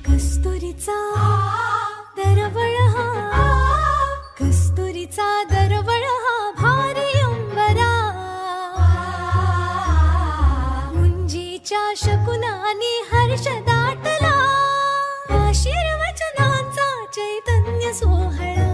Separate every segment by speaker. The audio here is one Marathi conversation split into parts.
Speaker 1: कस्तुरीचा दरवळ हा, कस्तुरीचा दरवळ हा भारी अंबरा, मुंजीच्या शकुनानी हर्ष दाटला, आशीर्वचनांचा चैतन्य सोहळा.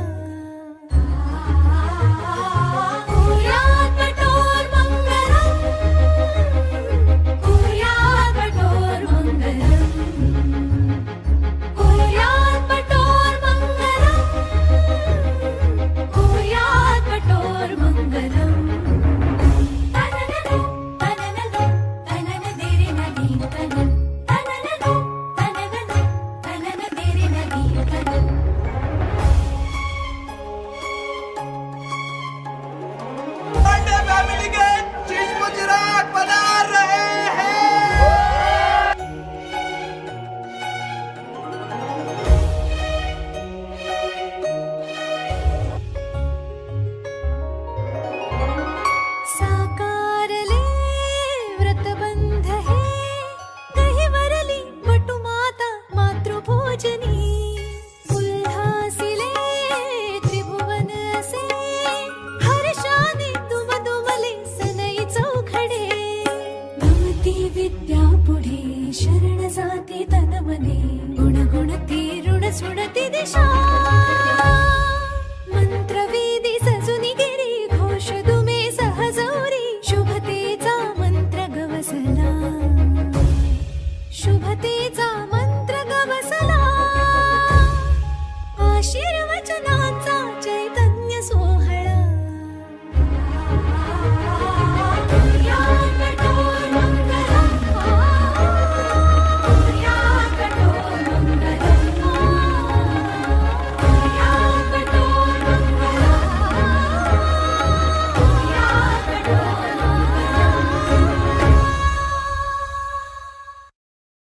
Speaker 1: विद्या पुढे शरण जाती तन मने, गुण गुणती ऋण सुणती दिशा, मंत्रवेदी सजुनी गिरी, घोष दुमे सहजौरी, शुभतेचा मंत्र गवसला, शुभतेचा मंत्र गवसला, आशीर्वचनांचा